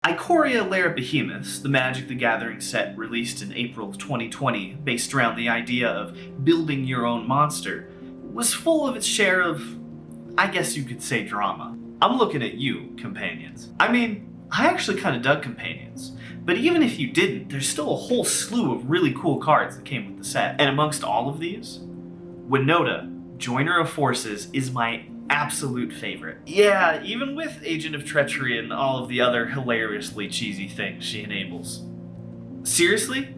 Ikoria Lair Behemoths, the Magic the Gathering set released in April of 2020, based around the idea of building your own monster, was full of its share of, I guess you could say, drama. I'm looking at you, Companions. I mean, I actually kind of dug Companions, but even if you didn't, there's still a whole slew of really cool cards that came with the set. And amongst all of these, Winota, Joiner of Forces, is my absolute favorite. Yeah, even with Agent of Treachery and all of the other hilariously cheesy things she enables. Seriously,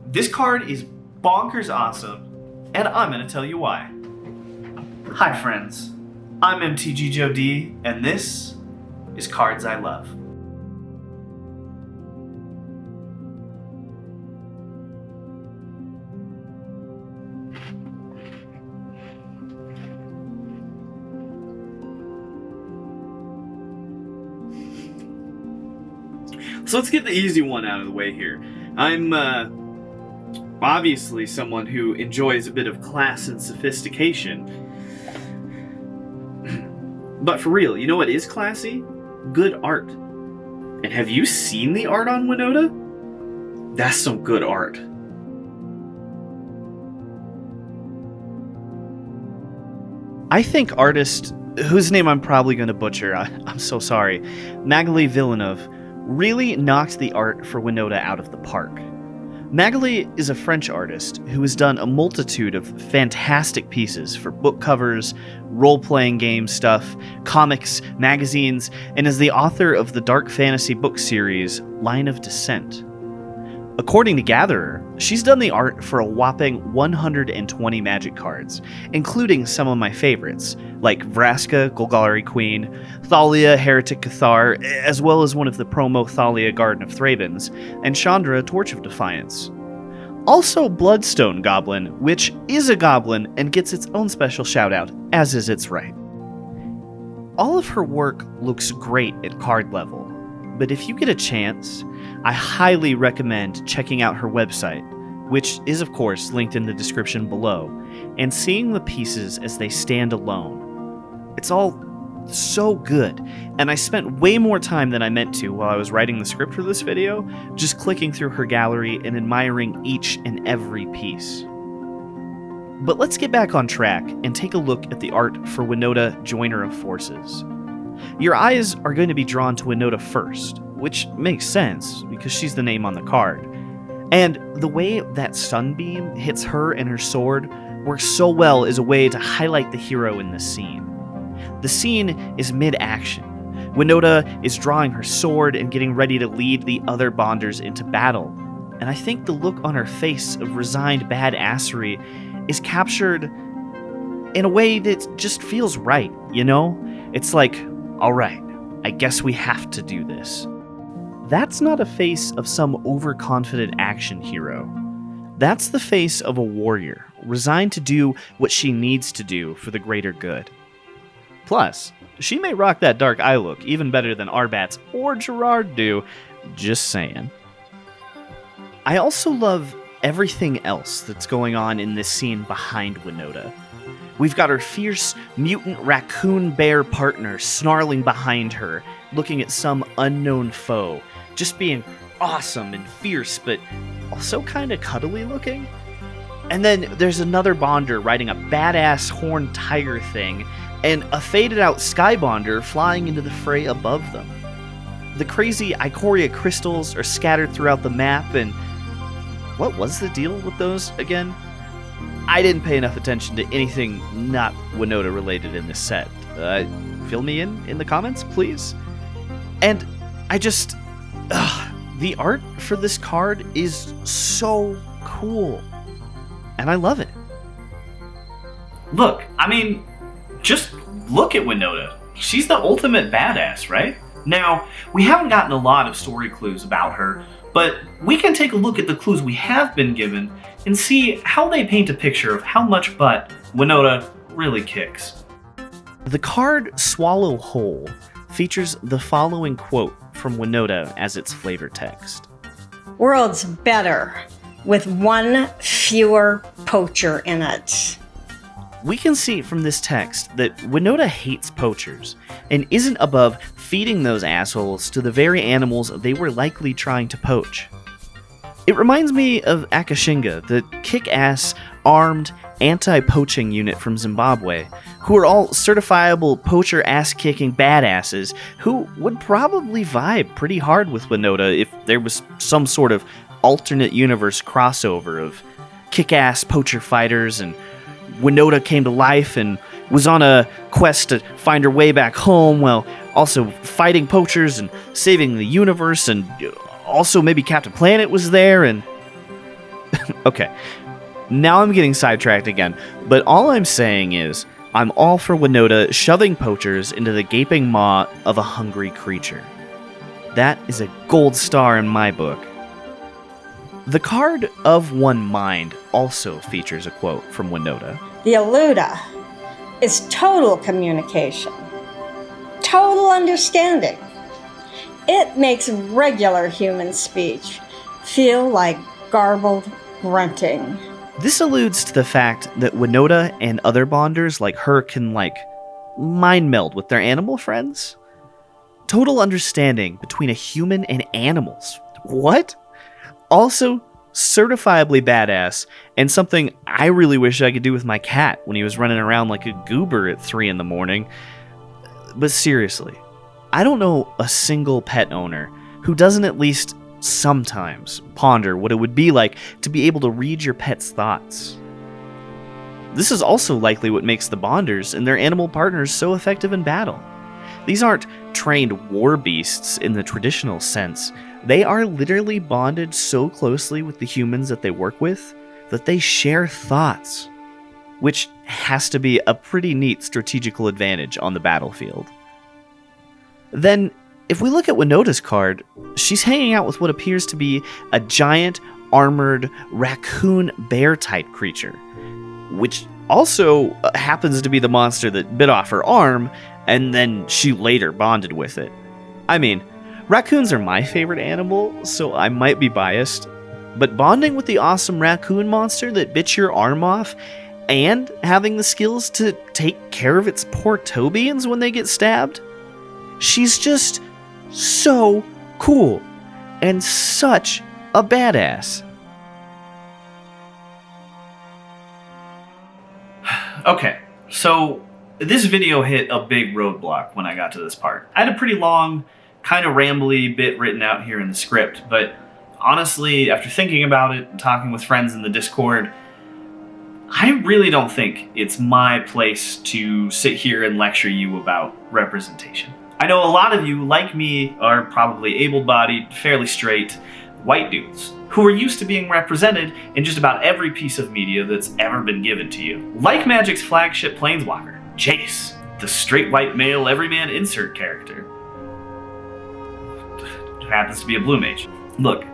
this card is bonkers awesome, and I'm gonna tell you why. Hi friends, I'm MTGJoeD, and this is Cards I Love. So let's get the easy one out of the way here. I'm obviously someone who enjoys a bit of class and sophistication. But for real, you know what is classy? Good art. And have you seen the art on Winota? That's some good art. I think artist, whose name I'm probably going to butcher, I'm so sorry, Magali Villeneuve, really knocked the art for Winota out of the park. Magali is a French artist who has done a multitude of fantastic pieces for book covers, role-playing game stuff, comics, magazines, and is the author of the dark fantasy book series Line of Descent. According to Gatherer, she's done the art for a whopping 120 Magic cards, including some of my favorites, like Vraska, Golgari Queen, Thalia, Heretic Cathar, as well as one of the promo Thalia Garden of Thravens, and Chandra, Torch of Defiance. Also Bloodstone Goblin, which is a goblin and gets its own special shoutout, as is its right. All of her work looks great at card level, but if you get a chance, I highly recommend checking out her website, which is of course linked in the description below, and seeing the pieces as they stand alone. It's all so good, and I spent way more time than I meant to while I was writing the script for this video, just clicking through her gallery and admiring each and every piece. But let's get back on track and take a look at the art for Winota, Joiner of Forces. Your eyes are going to be drawn to Winota first, which makes sense because she's the name on the card. And the way that sunbeam hits her and her sword works so well as a way to highlight the hero in this scene. The scene is mid-action. Winota is drawing her sword and getting ready to lead the other Bonders into battle. And I think the look on her face of resigned badassery is captured in a way that just feels right, you know? It's like, alright, I guess we have to do this. That's not a face of some overconfident action hero. That's the face of a warrior, resigned to do what she needs to do for the greater good. Plus, she may rock that dark eye look even better than Arbats or Gerard do, just saying. I also love everything else that's going on in this scene behind Winota. We've got her fierce mutant raccoon bear partner snarling behind her, looking at some unknown foe, just being awesome and fierce, but also kind of cuddly looking. And then there's another Bonder riding a badass horned tiger thing, and a faded out Sky Bonder flying into the fray above them. The crazy Ikoria crystals are scattered throughout the map, and what was the deal with those again? I didn't pay enough attention to anything not Winota related in this set. Fill me in the comments, please. And I just... the art for this card is so cool. And I love it. Look, I mean, just look at Winota. She's the ultimate badass, right? Now, we haven't gotten a lot of story clues about her, but we can take a look at the clues we have been given and see how they paint a picture of how much butt Winota really kicks. The card Swallow Whole features the following quote from Winota as its flavor text. World's better with one fewer poacher in it. We can see from this text that Winota hates poachers, and isn't above feeding those assholes to the very animals they were likely trying to poach. It reminds me of Akashinga, the kick-ass, armed, anti-poaching unit from Zimbabwe, who are all certifiable poacher ass-kicking badasses who would probably vibe pretty hard with Winota if there was some sort of alternate universe crossover of kick-ass poacher fighters, and Winota came to life and was on a quest to find her way back home while also fighting poachers and saving the universe, and also maybe Captain Planet was there, and... Okay, now I'm getting sidetracked again, but all I'm saying is I'm all for Winota shoving poachers into the gaping maw of a hungry creature. That is a gold star in my book. The card Of One Mind also features a quote from Winota. The Eluda is total communication, total understanding. It makes regular human speech feel like garbled grunting. This alludes to the fact that Winota and other bonders like her can, mind meld with their animal friends. Total understanding between a human and animals. What? Also, certifiably badass, and something I really wish I could do with my cat when he was running around like a goober at 3 in the morning. But seriously, I don't know a single pet owner who doesn't at least sometimes ponder what it would be like to be able to read your pet's thoughts. This is also likely what makes the bonders and their animal partners so effective in battle. These aren't trained war beasts in the traditional sense. They are literally bonded so closely with the humans that they work with that they share thoughts, which has to be a pretty neat strategical advantage on the battlefield. Then, if we look at Winota's card, she's hanging out with what appears to be a giant, armored, raccoon bear-type creature, which also happens to be the monster that bit off her arm, and then she later bonded with it. I mean, raccoons are my favorite animal, so I might be biased, but bonding with the awesome raccoon monster that bit your arm off, and having the skills to take care of its poor toe beans when they get stabbed, she's just so cool, and such a badass. Okay, so this video hit a big roadblock when I got to this part. I had a pretty long, kind of rambly bit written out here in the script, but honestly, after thinking about it and talking with friends in the Discord, I really don't think it's my place to sit here and lecture you about representation. I know a lot of you, like me, are probably able-bodied, fairly straight, white dudes who are used to being represented in just about every piece of media that's ever been given to you. Like Magic's flagship planeswalker, Jace, the straight white male everyman insert character. Happens to be a blue mage. Look,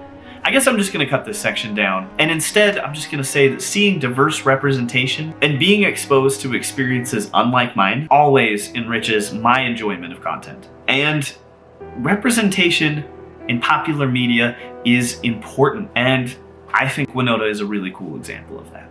I guess I'm just going to cut this section down, and instead I'm just going to say that seeing diverse representation and being exposed to experiences unlike mine always enriches my enjoyment of content. And representation in popular media is important, and I think Winota is a really cool example of that.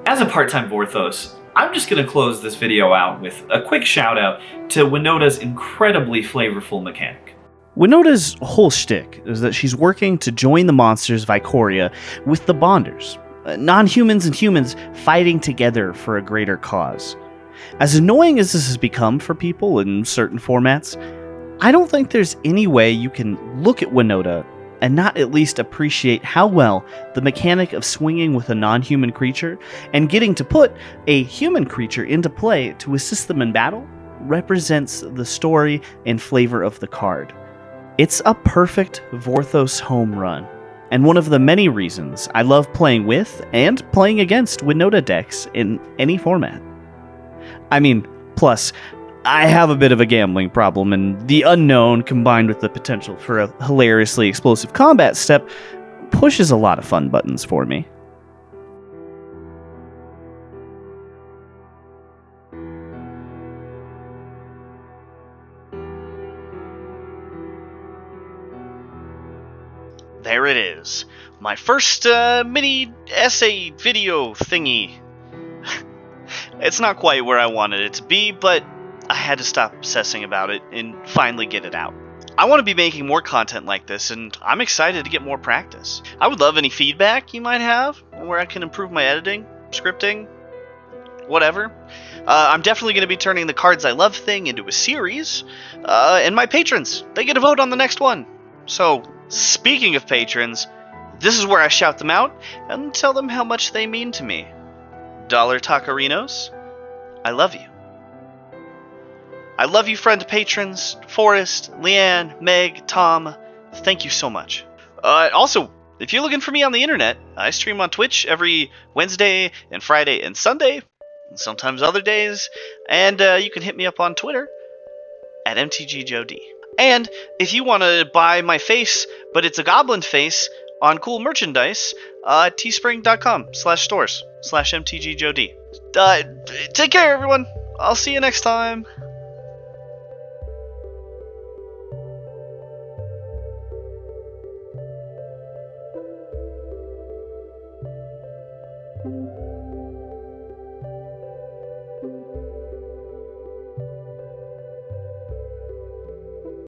As a part-time Vorthos, I'm just going to close this video out with a quick shout out to Winota's incredibly flavorful mechanic. Winota's whole shtick is that she's working to join the monsters Vicoria with the Bonders, non-humans and humans fighting together for a greater cause. As annoying as this has become for people in certain formats, I don't think there's any way you can look at Winota and not at least appreciate how well the mechanic of swinging with a non-human creature and getting to put a human creature into play to assist them in battle represents the story and flavor of the card. It's a perfect Vorthos home run, and one of the many reasons I love playing with and playing against Winota decks in any format. I mean, plus, I have a bit of a gambling problem, and the unknown combined with the potential for a hilariously explosive combat step pushes a lot of fun buttons for me. there it is. My first mini essay video thingy. It's not quite where I wanted it to be, but I had to stop obsessing about it and finally get it out. I want to be making more content like this, and I'm excited to get more practice. I would love any feedback you might have where I can improve my editing, scripting, whatever. I'm definitely going to be turning the Cards I Love thing into a series, and my patrons, they get a vote on the next one. So, speaking of patrons, this is where I shout them out and tell them how much they mean to me. Dollar Tacarinos, I love you. I love you, friend patrons, Forrest, Leanne, Meg, Tom. Thank you so much. Also, if you're looking for me on the internet, I stream on Twitch every Wednesday and Friday and Sunday, and sometimes other days, and you can hit me up on Twitter at MTGJoeD. And if you want to buy my face, but it's a goblin face, on cool merchandise, teespring.com/stores/MTGJoeD. Take care, everyone. I'll see you next time. Thank you.